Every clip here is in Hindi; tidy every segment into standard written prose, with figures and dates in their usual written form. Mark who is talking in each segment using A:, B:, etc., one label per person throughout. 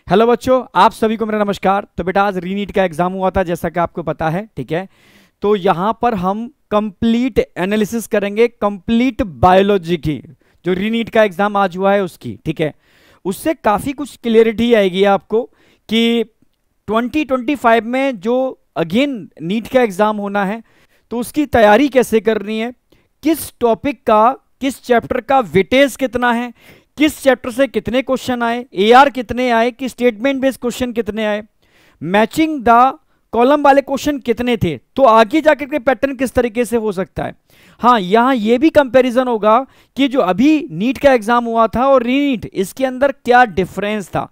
A: हेलो बच्चों, आप सभी को मेरा नमस्कार। तो बेटा आज रीनीट का एग्जाम हुआ था, जैसा कि आपको पता है, ठीक है। तो यहां पर हम कंप्लीट एनालिसिस करेंगे कंप्लीट बायोलॉजी की, जो रीनीट का एग्जाम आज हुआ है उसकी, ठीक है। उससे काफी कुछ क्लियरिटी आएगी आपको कि 2025 में जो अगेन नीट का एग्जाम होना है तो उसकी तैयारी कैसे करनी है, किस टॉपिक का किस चैप्टर का वेटेज कितना है, किस चैप्टर से कितने क्वेश्चन आए, एआर कितने आए, कि स्टेटमेंट बेस्ड क्वेश्चन कितने आए, मैचिंग द कॉलम वाले क्वेश्चन कितने थे, तो आगे जाकर के पैटर्न किस तरीके से हो सकता है। हाँ, यहां यह भी कंपैरिजन होगा कि जो अभी नीट का एग्जाम हुआ था और रीनीट, इसके अंदर क्या डिफरेंस था।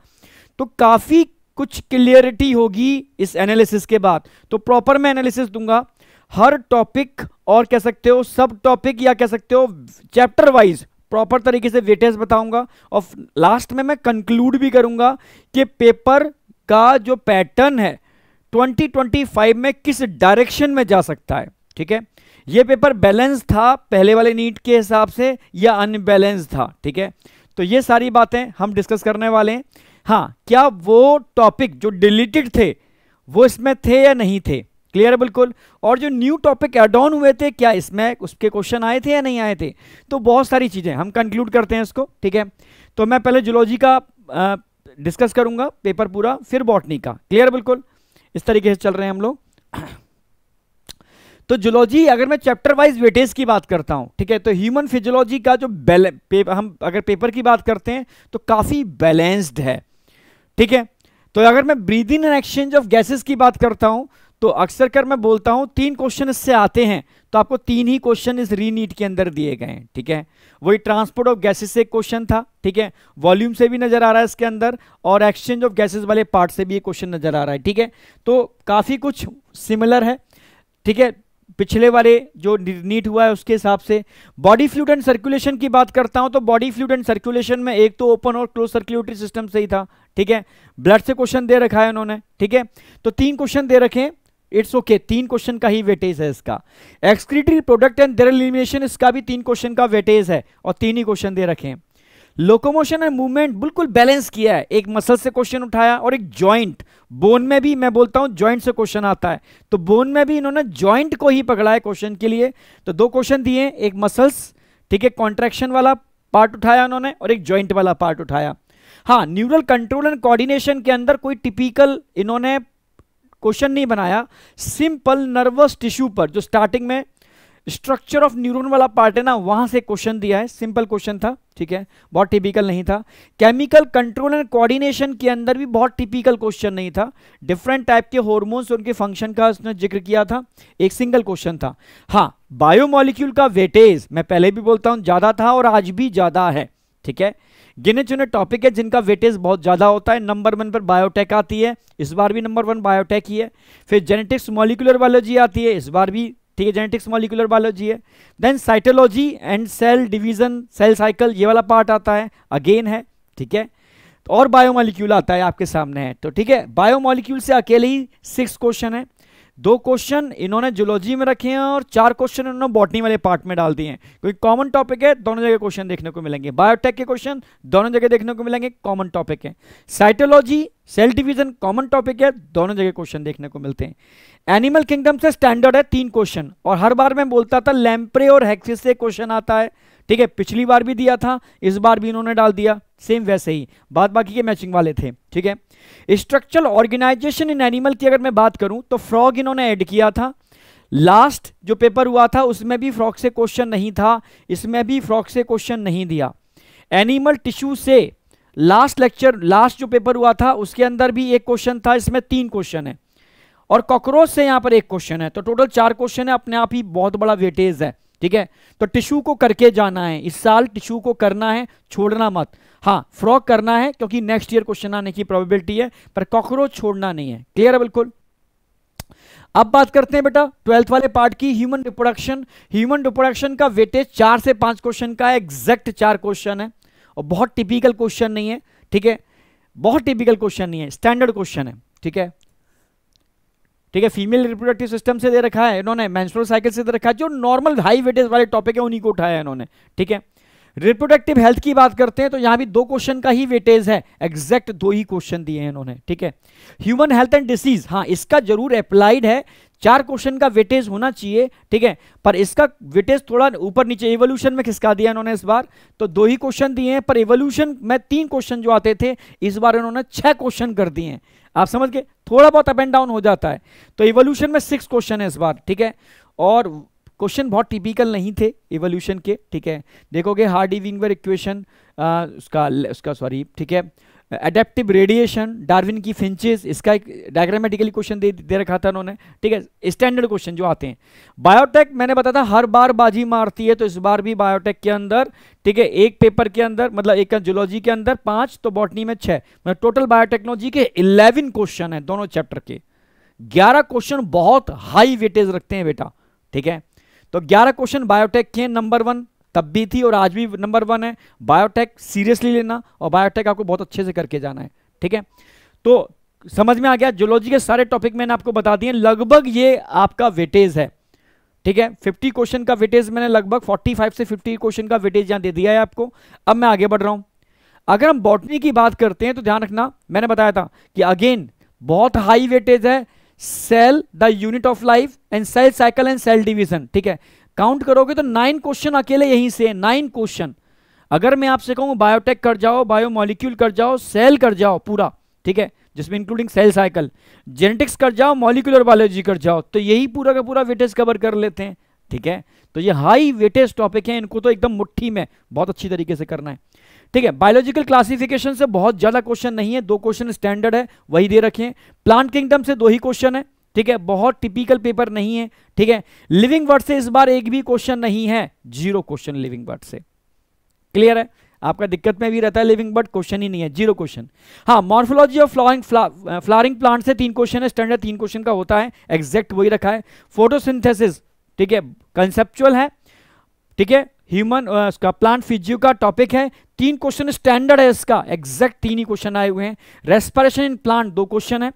A: तो काफी कुछ क्लियरिटी होगी इस एनालिसिस के बाद। तो प्रॉपर मैं एनालिसिस दूंगा हर टॉपिक, और कह सकते हो सब टॉपिक, या कह सकते हो चैप्टर वाइज प्रॉपर तरीके से वेटेज बताऊंगा। और लास्ट में मैं कंक्लूड भी करूंगा कि पेपर का जो पैटर्न है 2025 में किस डायरेक्शन में जा सकता है, ठीक है। ये पेपर बैलेंस था पहले वाले नीट के हिसाब से या अनबैलेंस था, ठीक है। तो ये सारी बातें हम डिस्कस करने वाले हैं। हाँ, क्या वो टॉपिक जो डिलीटेड थे वो इसमें थे या नहीं थे, क्लियर है बिल्कुल। और जो न्यू टॉपिक ऐड ऑन हुए थे, क्या इसमें उसके क्वेश्चन आए थे या नहीं आए थे। तो बहुत सारी चीजें हम कंक्लूड करते हैं इसको, ठीक है। तो मैं पहले जूलॉजी का डिस्कस करूंगा पेपर पूरा, फिर बॉटनी का, क्लियर बिल्कुल। इस तरीके से चल रहे हैं हम लोग। तो जूलॉजी, अगर मैं चैप्टर वाइज वेटेज की बात करता हूं, ठीक है, तो ह्यूमन फिजियोलॉजी का जो हम अगर पेपर की बात करते हैं तो काफी बैलेंस्ड है, ठीक है। तो अगर मैं breathing and exchange of gases की बात करता हूं तो अक्सर कर मैं बोलता हूं 3 क्वेश्चन इससे आते हैं, तो आपको 3 ही क्वेश्चन इस रीनीट के अंदर दिए गए हैं, ठीक है। वही ट्रांसपोर्ट ऑफ गैसेस से एक क्वेश्चन था, ठीक है, वॉल्यूम से भी नजर आ रहा है इसके अंदर, और एक्सचेंज ऑफ गैसेस वाले पार्ट से भी एक क्वेश्चन नजर आ रहा है, ठीक है। तो काफी कुछ सिमिलर है, ठीक है, पिछले वाले जो नीट हुआ है उसके हिसाब से। बॉडी फ्लूइड एंड सर्कुलेशन की बात करता हूं तो बॉडी फ्लूइड एंड सर्कुलेशन में एक तो ओपन और क्लोज सर्कुलेटरी सिस्टम से ही था, ठीक है। ब्लड से क्वेश्चन दे रखा है उन्होंने, ठीक है। तो 3 क्वेश्चन दे रखे हैं, इट्स ओके, 3 क्वेश्चन का ही वेटेज है इसका। Excretory product and there elimination, इसका भी 3 क्वेश्चन का वेटेज है और 3 ही क्वेश्चन दे रखे हैं। लोकोमोशन एंड मूवमेंट बिल्कुल बैलेंस किया है, एक मसल से क्वेश्चन उठाया और एक जॉइंट, बोन में भी मैं बोलता हूं जॉइंट से क्वेश्चन आता है, तो बोन में भी इन्होंने जॉइंट को ही पकड़ा है क्वेश्चन के लिए। तो 2 क्वेश्चन दिए, एक मसल्स, ठीक है, कॉन्ट्रैक्शन वाला पार्ट उठाया उन्होंने और एक जॉइंट वाला पार्ट उठाया। हाँ, न्यूरल कंट्रोल एंड कोऑर्डिनेशन के अंदर कोई टिपिकल इन्होंने क्वेश्चन नहीं बनाया, सिंपल नर्वस टिश्यू पर जो स्टार्टिंग में स्ट्रक्चर ऑफ न्यूरॉन वाला पार्ट है ना, वहां से क्वेश्चन दिया है, सिंपल क्वेश्चन था, ठीक है, बहुत टिपिकल नहीं था। केमिकल कंट्रोल एंड कोऑर्डिनेशन के अंदर भी बहुत टिपिकल क्वेश्चन नहीं था, डिफरेंट टाइप के हार्मोन्स उनके फंक्शन का उसने जिक्र किया था, एक सिंगल क्वेश्चन था। हाँ, बायोमोलिक्यूल का वेटेज मैं पहले भी बोलता हूं ज्यादा था और आज भी ज्यादा है, ठीक है। गिने चुने टॉपिक है जिनका वेटेज बहुत ज्यादा होता है। नंबर 1 पर बायोटेक आती है, इस बार भी नंबर 1 बायोटेक ही है। फिर जेनेटिक्स मॉलिक्यूलर बायोलॉजी आती है, इस बार भी, ठीक है, जेनेटिक्स मॉलिक्यूलर बायोलॉजी है। Then cytology and cell division, cell cycle, ये वाला पार्ट आता है, अगेन है, ठीक है। और बायोमोलिक्यूल आता है आपके सामने है, तो ठीक है, बायोमोलिक्यूल से अकेले ही 6 क्वेश्चन है। 2 क्वेश्चन इन्होंने जूलॉजी में रखे हैं और 4 क्वेश्चन इन्होंने बॉटनी वाले पार्ट में डाल दिए हैं। कोई कॉमन टॉपिक है, दोनों जगह क्वेश्चन देखने को मिलेंगे। बायोटेक के क्वेश्चन दोनों जगह देखने को मिलेंगे, कॉमन टॉपिक है। Cytology, cell division common topic है, दोनों जगह क्वेश्चन देखने को मिलते हैं। एनिमल किंगडम से स्टैंडर्ड है 3 क्वेश्चन, और हर बार मैं बोलता था लैम्प्रे और हेक्सिस से क्वेश्चन आता है, ठीक है, पिछली बार भी दिया था, इस बार भी इन्होंने डाल दिया, सेम वैसे ही, बाद बाकी के मैचिंग वाले थे, ठीक है। स्ट्रक्चरल ऑर्गेनाइजेशन इन एनिमल की अगर मैं बात करूं तो फ्रॉग इन्होंने ऐड किया था। लास्ट जो पेपर हुआ था उसमें भी फ्रॉग से क्वेश्चन नहीं था, इसमें भी फ्रॉग से क्वेश्चन नहीं दिया। एनिमल टिश्यू से लास्ट लेक्चर, लास्ट जो पेपर हुआ था उसके अंदर भी एक क्वेश्चन था, इसमें 3 क्वेश्चन है। और कॉकरोच से यहां पर 1 क्वेश्चन है, तो टोटल 4 क्वेश्चन है, अपने आप ही बहुत बड़ा वेटेज है, ठीक है। तो टिश्यू को करके जाना है इस साल, टिश्यू को करना है, छोड़ना मत। हाँ, फ्रॉग करना है क्योंकि नेक्स्ट ईयर क्वेश्चन आने की प्रोबेबिलिटी है, पर कॉकरोच छोड़ना नहीं है, क्लियर है बिल्कुल। अब बात करते हैं बेटा 12th वाले पार्ट की, ह्यूमन रिप्रोडक्शन। ह्यूमन रिप्रोडक्शन का वेटेज 4 से 5 क्वेश्चन का है, एग्जैक्ट 4 क्वेश्चन है, और बहुत टिपिकल क्वेश्चन नहीं है, ठीक है, बहुत टिपिकल क्वेश्चन नहीं है, स्टैंडर्ड क्वेश्चन है, ठीक है, ठीक है। फीमेल रिप्रोडक्टिव सिस्टम से दे रखा है इन्होंने, मेंस्ट्रुअल साइकिल से दे रखा है, जो नॉर्मल हाई वेटेज वाले टॉपिक है उन्हीं को उठाया है इन्होंने, ठीक है। रिप्रोडक्टिव हेल्थ की बात करते हैं तो यहां भी 2 क्वेश्चन का ही वेटेज है, एग्जैक्ट 2 ही क्वेश्चन दिए हैं इन्होंने, ठीक है। ह्यूमन हेल्थ एंड डिसीज, हाँ इसका जरूर अप्लाइड है, 4 क्वेश्चन का वेटेज होना चाहिए, ठीक है, पर इसका वेटेज थोड़ा ऊपर नीचे, इवोल्यूशन में खिसका दिया इन्होंने इस बार, तो 2 ही क्वेश्चन दिए हैं, पर इवोल्यूशन में 3 क्वेश्चन जो आते थे इस बार इन्होंने 6 क्वेश्चन कर दिए हैं। आप समझ गए, थोड़ा बहुत अप एंड डाउन हो जाता है। तो इवोल्यूशन में 6 क्वेश्चन है इस बार, ठीक है, और क्वेश्चन बहुत टिपिकल नहीं थे इवोल्यूशन के, ठीक है। देखोगे हार्डी-विंगर इक्वेशन, उसका सॉरी, ठीक है, एडेप्टिव रेडिएशन, डार्विन की फिंचेस, इसका एक डायग्रामेटिकली क्वेश्चन दे रखा था उन्होंने, ठीक है, स्टैंडर्ड क्वेश्चन जो आते हैं। बायोटेक मैंने बताया था हर बार बाजी मारती है, तो इस बार भी बायोटेक के अंदर, ठीक है, एक पेपर के अंदर, मतलब एक जूलॉजी के अंदर 5, तो बॉटनी में 6, मतलब टोटल बायोटेक्नोलॉजी के 11 क्वेश्चन है दोनों चैप्टर के। 11 क्वेश्चन बहुत हाई वेटेज रखते हैं बेटा, ठीक है। तो 11 क्वेश्चन बायोटेक के नंबर 1 तब भी थी और आज भी नंबर 1 है। बायोटेक सीरियसली लेना और बायोटेक आपको बहुत अच्छे से करके जाना है, ठीक है। तो समझ में आ गया, जूलॉजी के सारे टॉपिक मैंने आपको बता दिए, लगभग ये आपका वेटेज है, ठीक है। 50 क्वेश्चन का वेटेज मैंने लगभग 45 से 50 क्वेश्चन का वेटेज यहां दे दिया है आपको। अब मैं आगे बढ़ रहा हूं। अगर हम बॉटनी की बात करते हैं तो ध्यान रखना, मैंने बताया था कि अगेन बहुत हाई वेटेज है, cell the unit of life and cell cycle and cell division, ठीक है। काउंट करोगे तो 9 क्वेश्चन अकेले यहीं से, 9 क्वेश्चन। अगर मैं आपसे कहूं बायोटेक कर जाओ, बायोमोलिक्यूल कर जाओ, सेल कर जाओ पूरा, ठीक है, जिसमें इंक्लूडिंग सेल साइकिल, जेनेटिक्स कर जाओ, मॉलिक्यूलर बायोलॉजी कर जाओ, तो यही पूरा का पूरा वेटेज कवर कर लेते हैं, ठीक है। तो ये हाई वेटेज टॉपिक है, इनको तो एकदम मुट्ठी में बहुत अच्छी तरीके से करना है, ठीक है। बायोलॉजिकल क्लासिफिकेशन से बहुत ज्यादा क्वेश्चन नहीं है, 2 क्वेश्चन स्टैंडर्ड है वही दे रखे हैं। प्लांट किंगडम से 2 ही क्वेश्चन है, ठीक है, बहुत टिपिकल पेपर नहीं है, ठीक है। लिविंग बर्ड से इस बार एक भी क्वेश्चन नहीं है, 0 क्वेश्चन लिविंग बर्ड से, क्लियर है। आपका दिक्कत में भी रहता है लिविंग बर्ड, क्वेश्चन ही नहीं है, 0 क्वेश्चन। हाँ, मॉर्फोलॉजी ऑफ फ्लावरिंग प्लांट से 3 क्वेश्चन है, स्टैंडर्ड 3 क्वेश्चन का होता है, एग्जैक्ट वही रखा है। फोटोसिंथेसिस, ठीक है, कंसेप्चुअल है, ठीक है, ह्यूमन उसका प्लांट फिजियो का टॉपिक है, 3 क्वेश्चन स्टैंडर्ड है इसका, एग्जैक्ट 3 ही क्वेश्चन आए हुए हैं। रेस्पिरेशन इन प्लांट 2 क्वेश्चन है।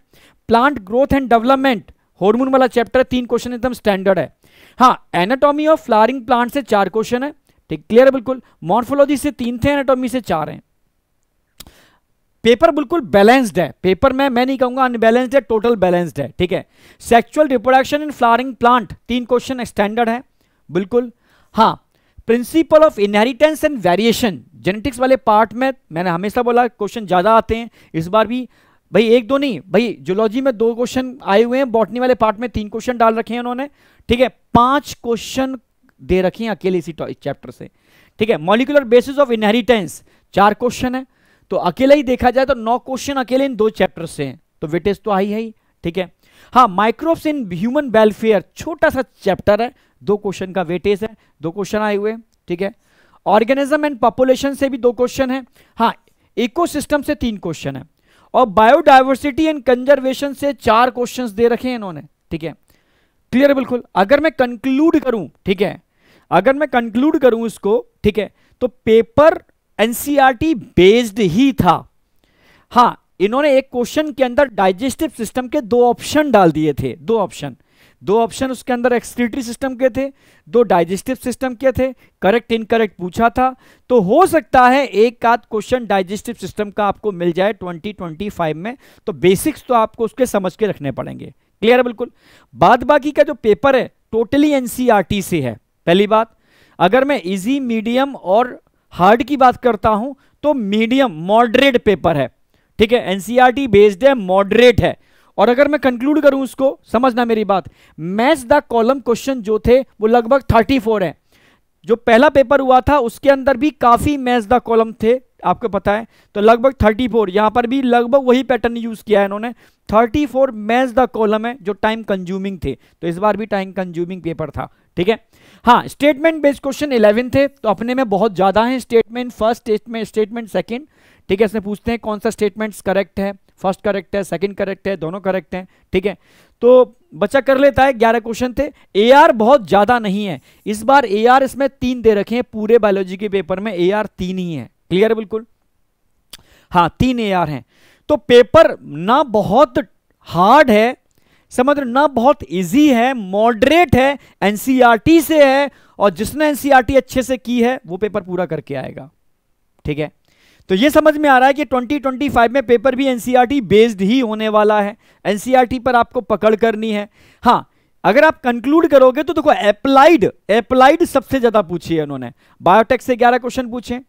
A: Plant growth and development hormone वाला चैप्टर 3 क्वेश्चन एकदम स्टैंडर्ड है। हाँ, एनाटॉमी ऑफ फ्लावरिंग प्लांट से 4 क्वेश्चन है, ठीक, क्लियर है बिल्कुल। मॉर्फोलॉजी से 3 थे, एनाटॉमी से 4 हैं। पेपर बिल्कुल बैलेंस्ड है, पेपर में मैं नहीं कहूंगा अनबैलेंस्ड है, टोटल बैलेंस्ड है, ठीक है। Sexual reproduction in flowering plant 3 question standard है बिल्कुल। हाँ, principle of inheritance and variation genetics वाले पार्ट में मैंने हमेशा बोला क्वेश्चन ज्यादा आते हैं, इस बार भी भाई 1-2 नहीं, भाई जूलॉजी में 2 क्वेश्चन आए हुए हैं, बॉटनी वाले पार्ट में 3 क्वेश्चन डाल रखे हैं उन्होंने, ठीक है। 5 क्वेश्चन दे रखे हैं अकेले इसी चैप्टर से, ठीक है। Molecular basis of inheritance 4 question है, तो अकेले ही देखा जाए तो 9 क्वेश्चन अकेले इन 2 चैप्टर से हैं, तो वेटेज तो आई है ही, ठीक है। हाँ, माइक्रोब्स इन ह्यूमन वेलफेयर छोटा सा चैप्टर है, 2 क्वेश्चन का वेटेज है, 2 क्वेश्चन आए हुए हैं, ठीक है। ऑर्गेनिज्म एंड पॉपुलेशन से भी 2 क्वेश्चन है। हाँ, इकोसिस्टम से 3 क्वेश्चन है, और बायोडायवर्सिटी एंड कंजर्वेशन से 4 क्वेश्चंस दे रखे हैं इन्होंने, ठीक है, क्लियर है बिल्कुल। अगर मैं कंक्लूड करूं, ठीक है, अगर मैं कंक्लूड करूं इसको, ठीक है, तो पेपर एनसीईआरटी बेस्ड ही था। हाँ, इन्होंने एक क्वेश्चन के अंदर डाइजेस्टिव सिस्टम के 2 ऑप्शन डाल दिए थे, 2 ऑप्शन उसके अंदर एक्सक्रीटरी सिस्टम के थे, 2 डाइजेस्टिव सिस्टम के थे, करेक्ट इनकरेक्ट पूछा था, तो हो सकता है एक आध क्वेश्चन डाइजेस्टिव सिस्टम का आपको मिल जाए 2025 में, तो बेसिक्स तो आपको उसके समझ के रखने पड़ेंगे, क्लियर है बिल्कुल। बाद बाकी का जो पेपर है टोटली एनसीईआरटी से है, पहली बात। अगर मैं इजी, मीडियम और हार्ड की बात करता हूं तो मीडियम मॉडरेट पेपर है, ठीक है, एनसीईआरटी बेस्ड है, मॉडरेट है। और अगर मैं कंक्लूड करूं उसको, समझना मेरी बात, मैच द कॉलम क्वेश्चन जो थे वो लगभग 34 है। जो पहला पेपर हुआ था उसके अंदर भी काफी मैच द कॉलम थे, आपको पता है, तो लगभग 34, यहां पर भी लगभग वही पैटर्न यूज किया है इन्होंने, 34 मैच द कॉलम है जो टाइम कंज्यूमिंग थे, तो इस बार भी टाइम कंज्यूमिंग पेपर था, ठीक है। हाँ, स्टेटमेंट बेस्ड क्वेश्चन 11 थे, तो अपने में बहुत ज्यादा है, स्टेटमेंट फर्स्ट, स्टेटमेंट सेकंड, ठीक है। इसमें पूछते हैं कौन सा स्टेटमेंट करेक्ट है, फर्स्ट करेक्ट है, सेकंड करेक्ट है, दोनों करेक्ट हैं, ठीक है। तो बच्चा कर लेता है, 11 क्वेश्चन थे। एआर बहुत ज्यादा नहीं है इस बार, एआर इसमें 3 दे रखे हैं, पूरे बायोलॉजी के पेपर में एआर 3 ही है, क्लियर है बिल्कुल। हाँ, 3 एआर हैं, तो पेपर ना बहुत हार्ड है, समझ रहे हो ना, बहुत इजी है, मॉडरेट है, एनसीईआरटी से है, और जिसने एनसीईआरटी अच्छे से की है वो पेपर पूरा करके आएगा। ठीक है, तो ये समझ में आ रहा है कि 2025 में पेपर भी एनसीईआरटी बेस्ड ही होने वाला है, एनसीईआरटी पर आपको पकड़ करनी है। हाँ, अगर आप कंक्लूड करोगे तो देखो अप्लाइड सबसे ज्यादा पूछी है उन्होंने। बायोटेक से 11 क्वेश्चन पूछे,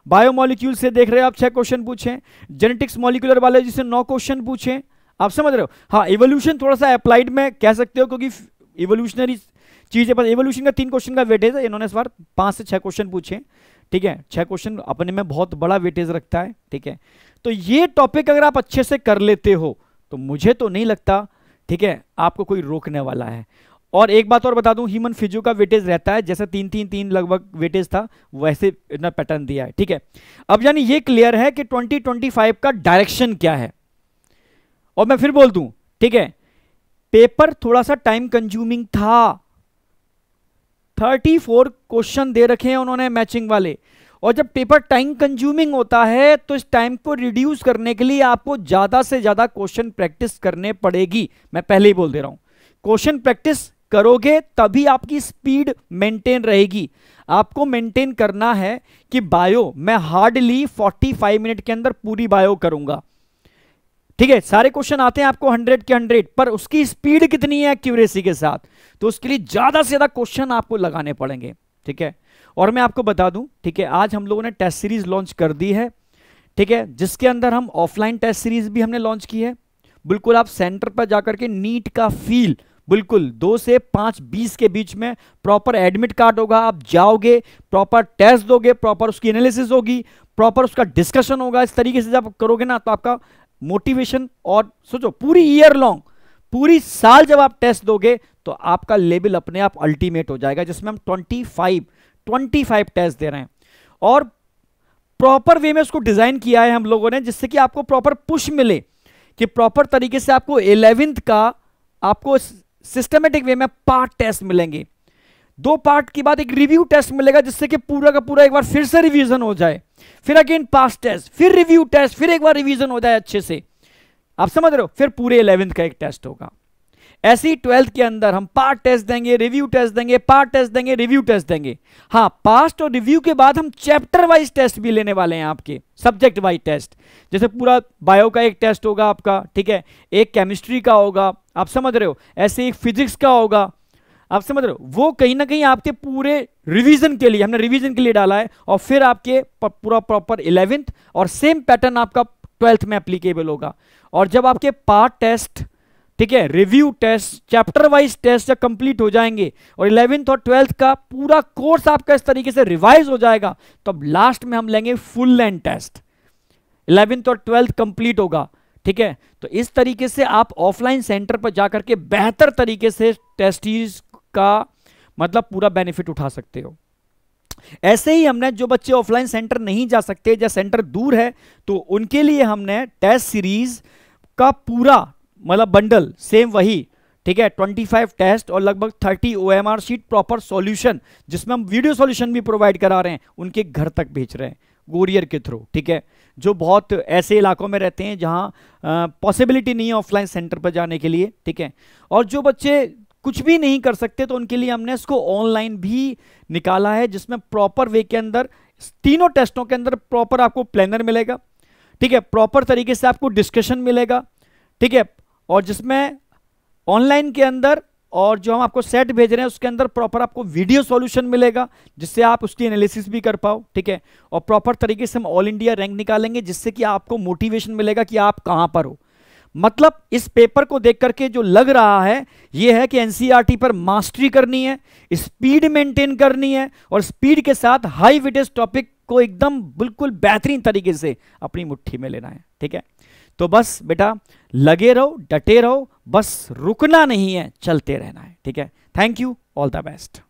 A: बायोमोलिक्यूल से देख रहे हो आप 6 क्वेश्चन पूछे, जेनेटिक्स मॉलिक्यूलर बायोलॉजी से 9 क्वेश्चन पूछे। आप समझ रहे हो। हाँ, इवोल्यूशन थोड़ा सा अप्लाइड में कह सकते हो, क्योंकि इवोल्यूशनरी चीज है, पर इवोल्यूशन का 3 क्वेश्चन का वेटेज है, इन्होंने इस बार 5 से 6 क्वेश्चन पूछे। ठीक है, 6 क्वेश्चन अपने में बहुत बड़ा वेटेज रखता है। ठीक है, तो ये टॉपिक अगर आप अच्छे से कर लेते हो तो मुझे तो नहीं लगता, ठीक है, आपको कोई रोकने वाला है। और एक बात और बता दूं, ह्यूमन फिजियो का वेटेज रहता है जैसे 3-3-3 लगभग वेटेज था, वैसे इतना पैटर्न दिया है। ठीक है, अब यानी ये क्लियर है कि 2025 का डायरेक्शन क्या है। और मैं फिर बोल दूं, ठीक है, पेपर थोड़ा सा टाइम कंज्यूमिंग था, 34 क्वेश्चन दे रखे हैं उन्होंने मैचिंग वाले, और जब पेपर टाइम कंज्यूमिंग होता है तो इस टाइम को रिड्यूस करने के लिए आपको ज्यादा से ज्यादा क्वेश्चन प्रैक्टिस करने पड़ेगी। मैं पहले ही बोल दे रहा हूं, क्वेश्चन प्रैक्टिस करोगे तभी आपकी स्पीड मेंटेन रहेगी। आपको मेंटेन करना है कि बायो मैं हार्डली 45 मिनट के अंदर पूरी बायो करूंगा। ठीक है, सारे क्वेश्चन आते हैं आपको 100 के 100, पर उसकी स्पीड कितनी है एक्यूरेसी के साथ, तो उसके लिए ज्यादा से ज्यादा क्वेश्चन आपको लगाने पड़ेंगे। ठीक है, और मैं आपको बता दूं, ठीक है, आज हम लोगों ने टेस्ट सीरीज लॉन्च कर दी है। ठीक है, जिसके अंदर हम ऑफलाइन टेस्ट सीरीज भी हमने लॉन्च की है। बिल्कुल आप सेंटर पर जाकर के नीट का फील बिल्कुल 2 से 5:20 के बीच में प्रॉपर एडमिट कार्ड होगा, आप जाओगे, प्रॉपर टेस्ट दोगे, प्रॉपर उसकी एनालिसिस होगी, प्रॉपर उसका डिस्कशन होगा। इस तरीके से जब करोगे ना तो आपका मोटिवेशन, और सोचो पूरी ईयर लॉन्ग, पूरी साल जब आप टेस्ट दोगे तो आपका लेवल अपने आप अल्टीमेट हो जाएगा, जिसमें हम 25 टेस्ट दे रहे हैं। और प्रॉपर वे में उसको डिजाइन किया है हम लोगों ने, जिससे कि आपको प्रॉपर पुश मिले, कि प्रॉपर तरीके से आपको 11th का आपको सिस्टमेटिक वे में पार्ट टेस्ट मिलेंगे। 2 पार्ट के बाद एक रिव्यू टेस्ट मिलेगा, जिससे कि पूरा का पूरा एक बार फिर से रिवीजन हो जाए, फिर अगेन पास टेस्ट, फिर रिव्यू टेस्ट, फिर एक बार रिवीजन हो जाए अच्छे से। आप समझ रहे हो, फिर पूरे 11th का एक टेस्ट होगा। ऐसे ही 12th के अंदर हम पार्ट टेस्ट देंगे, रिव्यू टेस्ट देंगे, पार्ट टेस्ट देंगे, रिव्यू टेस्ट देंगे। हाँ, पास्ट और रिव्यू के बाद हम चैप्टर वाइज टेस्ट भी लेने वाले हैं, आपके सब्जेक्ट वाइज टेस्ट। जैसे पूरा बायो का एक टेस्ट होगा आपका, ठीक है, एक केमिस्ट्री का होगा, आप समझ रहे हो, ऐसे एक फिजिक्स का होगा, आप समझ रहे हो। वो कहीं ना कहीं आपके पूरे रिवीजन के लिए, हमने रिवीजन के लिए डाला है, और फिर आपके पूरा प्रॉपर 11th, और सेम पैटर्न आपका 12th में एप्लीकेबल होगा। और जब आपके पार्ट टेस्ट, ठीक है, review test, chapter wise test जब कंप्लीट हो जाएंगे, और 11th और 12th का पूरा कोर्स आपका इस तरीके से रिवाइज हो जाएगा, तो अब लास्ट में हम लेंगे फुल लेंथ टेस्ट, 11th और 12th कंप्लीट होगा। ठीक है, तो इस तरीके से आप ऑफलाइन सेंटर पर जाकर के बेहतर तरीके से टेस्टीज का मतलब पूरा बेनिफिट उठा सकते हो। ऐसे ही हमने जो बच्चे ऑफलाइन सेंटर नहीं जा सकते, या सेंटर दूर है, तो उनके लिए हमने टेस्ट सीरीज का पूरा मतलब बंडल सेम वही, ठीक है, 25 टेस्ट और लगभग 30 OMR शीट प्रॉपर सॉल्यूशन, जिसमें हम वीडियो सॉल्यूशन भी प्रोवाइड करा रहे हैं, उनके घर तक भेज रहे हैं कोरियर के थ्रू। ठीक है, जो बहुत ऐसे इलाकों में रहते हैं जहां पॉसिबिलिटी नहीं है ऑफलाइन सेंटर पर जाने के लिए। ठीक है, और जो बच्चे कुछ भी नहीं कर सकते तो उनके लिए हमने इसको ऑनलाइन भी निकाला है, जिसमें प्रॉपर वे के अंदर तीनों टेस्टों के अंदर प्रॉपर आपको प्लानर मिलेगा। ठीक है, प्रॉपर तरीके से आपको डिस्कशन मिलेगा। ठीक है, और जिसमें ऑनलाइन के अंदर और जो हम आपको सेट भेज रहे हैं उसके अंदर प्रॉपर आपको वीडियो सॉल्यूशन मिलेगा, जिससे आप उसकी एनालिसिस भी कर पाओ। ठीक है, और प्रॉपर तरीके से हम ऑल इंडिया रैंक निकालेंगे, जिससे कि आपको मोटिवेशन मिलेगा कि आप कहां पर हो। मतलब इस पेपर को देख करके जो लग रहा है यह है कि एनसीईआरटी पर मास्टरी करनी है, स्पीड मेंटेन करनी है, और स्पीड के साथ हाई वेटेज टॉपिक को एकदम बिल्कुल बेहतरीन तरीके से अपनी मुट्ठी में लेना है। ठीक है, तो बस बेटा लगे रहो, डटे रहो, बस रुकना नहीं है, चलते रहना है। ठीक है, thank you, all the best.